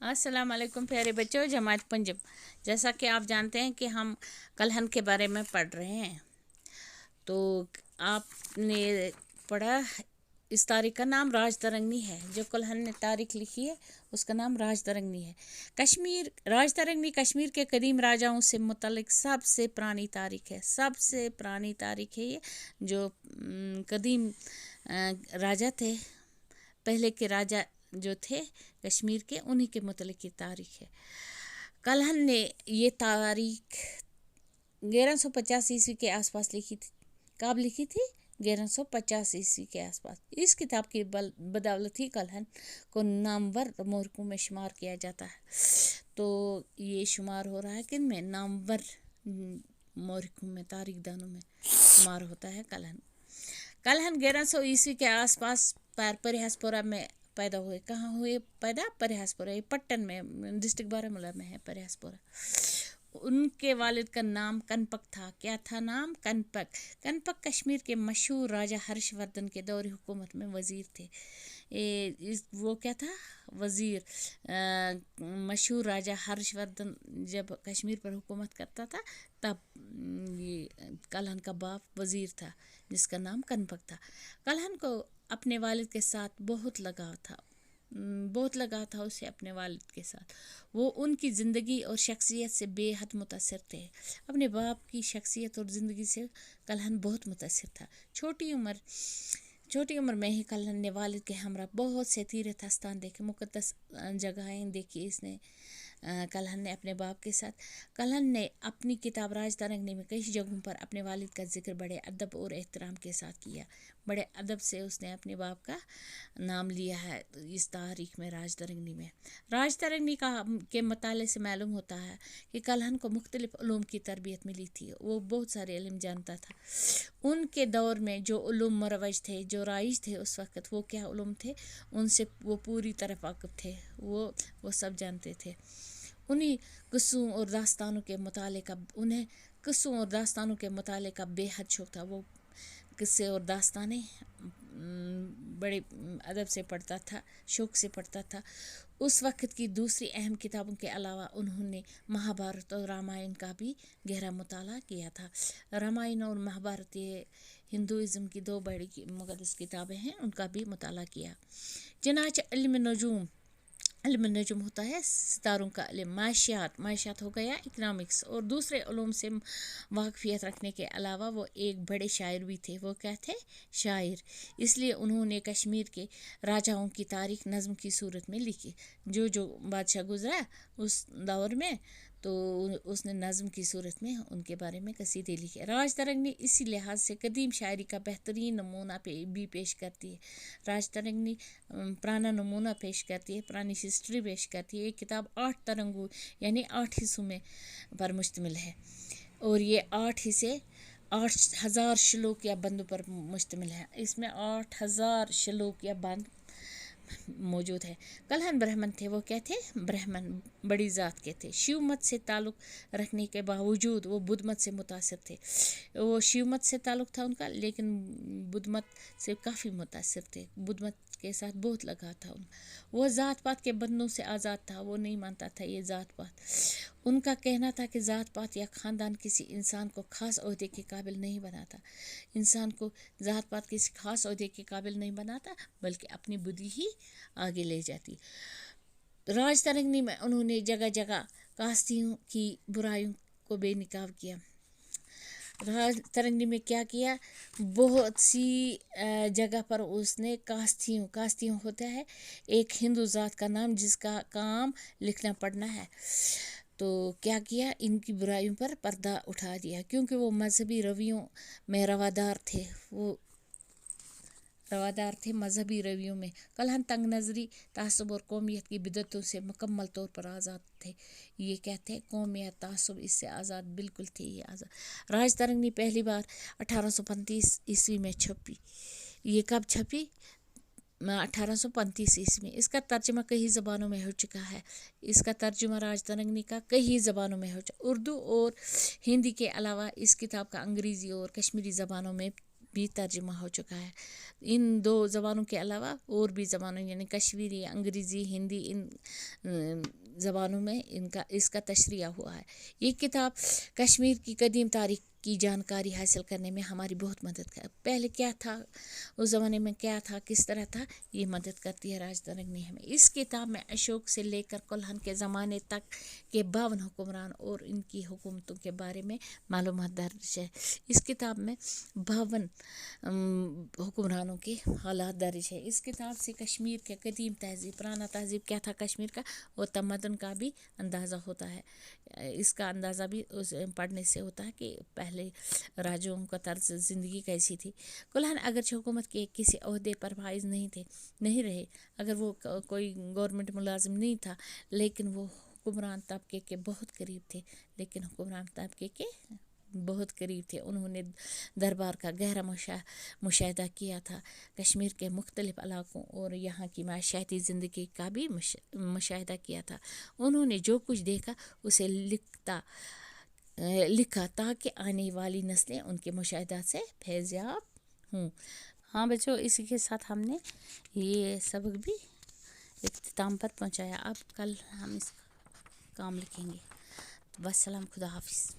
अस्सलाम वालेकुम प्यारे बच्चों। जमात पंजब, जैसा कि आप जानते हैं कि हम कलहन के बारे में पढ़ रहे हैं। तो आपने पढ़ा, इस तारीख का नाम राज तरंगनी है। जो कलहन ने तारीख लिखी है उसका नाम राज तरंगनी है। कश्मीर राज तरंगनी कश्मीर के कदीम राजाओं से मुतल्लिक सबसे पुरानी तारीख है। सबसे पुरानी तारीख है ये। जो कदीम राजा थे, पहले के राजा जो थे कश्मीर के, उन्हीं के मुतल्लिक की तारीख है। कलहन ने ये तारीख 1150 ईस्वी के आसपास लिखी थी। कब लिखी थी? 1150 ईस्वी के आसपास। इस किताब की बदौलत ही कलहन को नामवर मोहरकों में शुमार किया जाता है। तो ये शुमार हो रहा है किन में? नामवर मोहरकों में, तारीख दानों में शुमार होता है कलहन। कलहन 1100 ईस्वी के आसपास परिहासपुरा में पैदा हुए। कहाँ हुए पैदा? परिहासपुरा, ये पट्टन में, डिस्ट्रिक्ट बारामूला में है परिहासपुरा। उनके वालिद का नाम कनपक था। क्या था नाम? कनपक। कनपक कश्मीर के मशहूर राजा हर्षवर्धन के दौर हुकूमत में वज़ीर थे। वो क्या था? वज़ीर। मशहूर राजा हर्षवर्धन जब कश्मीर पर हुकूमत करता था तब ये कलहन का बाप वज़ीर था, जिसका नाम कनपक था। कलहन को अपने वालिद के साथ बहुत लगाव था उसे अपने वालिद के साथ। वो उनकी ज़िंदगी और शख्सियत से बेहद मुतासिर थे। अपने बाप की शख्सियत और ज़िंदगी से कलहन बहुत मुतासिर था। छोटी उम्र में ही कलहन ने वालिद के हमरा बहुत से तीर्थ स्थान देखे, मुक़द्दस जगहें देखी इसने। कलहन ने अपने बाप के साथ। कलहन ने अपनी किताब राज तरंगनी में कई जगहों पर अपने वालिद का जिक्र बड़े अदब और एहतराम के साथ किया। बड़े अदब से उसने अपने बाप का नाम लिया है इस तारीख में, राज तरंगनी में। राज तरंगनी के मताले से मालूम होता है कि कलहन को मुख्तलिफ उलूम की तरबियत मिली थी। वो बहुत सारे इल्म जानता था। उनके दौर में जो उलूम मरवज थे, जो राइज थे उस वक़्त, वो क्या उलूम थे, उनसे वो पूरी तरह वाक़िफ़ थे। वो सब जानते थे। उन्हें किस्सों और दास्तानों के मुताले का बेहद शौक था। वो किस्से और दास्तानें बड़े अदब से पढ़ता था, शौक से पढ़ता था। उस वक़्त की दूसरी अहम किताबों के अलावा उन्होंने महाभारत और रामायण का भी गहरा मुताला किया था। रामायण और महाभारत ये हिंदुइज़्म की दो बड़ी मुक़द्दस किताबें हैं, उनका भी मुताला किया। चनाच इल्म नजुम होता है सितारों का इल्म। माशियात हो गया इकनॉमिक्स, और दूसरे उलूम से वाकफियत रखने के अलावा वो एक बड़े शायर भी थे। वो क्या थे? शायर। इसलिए उन्होंने कश्मीर के राजाओं की तारीख नज़म की सूरत में लिखी। जो बादशाह गुजरा उस दौर में, तो उसने नज़म की सूरत में उनके बारे में कसीदे लिखे। राज तरंगनी इसी लिहाज से कदीम शायरी का बेहतरीन नमूना भी पेश करती है। राज तरंगनी पुराना नमूना पेश करती है, पुरानी हिस्ट्री पेश करती है। ये किताब 8 तरंगों यानी 8 हिस्सों में पर मुश्तमिल है, और ये 8 हिस्से 8000 श्लोक या बंदों पर मुश्तमिल है। इसमें 8000 श्लोक या बंद मौजूद है। कलहन ब्राह्मण थे। वो क्या थे? ब्राह्मण, बड़ी ज़ात के थे। शिव मत से ताल्लुक़ रखने के बावजूद वो बुद्ध मत से मुतासिर थे। वो शिव मत से ताल्लुक़ था उनका, लेकिन बुद्ध मत से काफ़ी मुतासिर थे। बुद्ध मत के साथ बहुत लगा था वो ज़ात पात के बंधनों से आज़ाद था। वो नहीं मानता था ये ज़ात पात। उनका कहना था कि ज़ात पात या ख़ानदान किसी इंसान को ख़ास ओहदे के काबिल नहीं बनाता। इंसान को ज़ात पात किसी ख़ास ओहदे के काबिल नहीं बनाता, बल्कि अपनी बुद्धि ही आगे ले जाती। राज तरंगनी में उन्होंने जगह जगह कास्तियों की बुराइयों को बेनकाब किया। राज तरंगनी में क्या किया? बहुत सी जगह पर उसने कास्तियों होता है एक हिंदू ज़ात का नाम, जिसका काम लिखना पढ़ना है। तो क्या किया? इनकी बुराइयों पर पर्दा उठा दिया, क्योंकि वो मजहबी रवियों में रवादार थे मजहबी रवियों में। कलहन तंग नज़री, तासुब और कौमियत की बिदतों से मुकम्मल तौर पर आज़ाद थे। ये क्या थे? कौमियत, तासुब, इससे आज़ाद बिल्कुल थे ये आज़ाद। राज तरंगनी पहली बार 1835 ईस्वी में छपी। ये कब छपी? 1835 ईस्वी में। इसका तर्जुमा कई ज़बानों में हो चुका है। इसका तर्जुमा राज तरंगनी का कई ज़बानों में हो चुका। उर्दू और हिंदी के अलावा इस किताब का अंग्रेज़ी और कश्मीरी ज़बानों में بھی ترجمہ ہو چکا ہے. ان 2 زبانوں کے علاوہ اور بھی زبانوں یعنی کشمیری، انگریزی، ہندی، ان زبانوں میں اس کا تشریح ہوا ہے. یہ کتاب کشمیر کی قدیم تاریخ کی جانکاری حاصل کرنے میں ہماری بہت مدد کر. پہلے کیا تھا، اس زمانے میں کیا تھا، کس طرح تھا، یہ مدد کرتی ہے راج ترنگ نے ہمیں. اس کتاب میں اشوک سے لے کر کلہن کے زمانے تک کے 52 حکمران اور ان کی حکومتوں کے بارے میں معلومات درج ہے. اس کتاب میں 52 حکمرانوں کے حالات درج ہے. اس کتاب سے کشمیر کے قدیم تہذیب، پرانا تہذیب کیا تھا کشمیر کا، اور تمدن کا بھی اندازہ ہوتا ہے. اس کا اندازہ بھی پڑھنے سے ہوتا ہے کہ پہلے راجوں کا طرز زندگی کیسی تھی. کلہن اگرچہ حکومت کے کسی عہدے پر فائز نہیں رہے، اگر وہ کوئی گورنمنٹ ملازم نہیں تھا، لیکن وہ حکمران طبقے کے بہت قریب تھے. انہوں نے دربار کا گہرا مشاہدہ کیا تھا، کشمیر کے مختلف علاقوں اور یہاں کی معاشیاتی زندگی کا بھی مشاہدہ کیا تھا. انہوں نے جو کچھ دیکھا اسے لکھا تاکہ آنے والی نسلیں ان کے مشاہدات سے فیضیاب ہوں. ہاں بچوں، اسی کے ساتھ ہم نے یہ سبق بھی اختتام پر پہنچایا. اب کل ہم اس کا کام لکھیں گے. والسلام، خدا حافظ.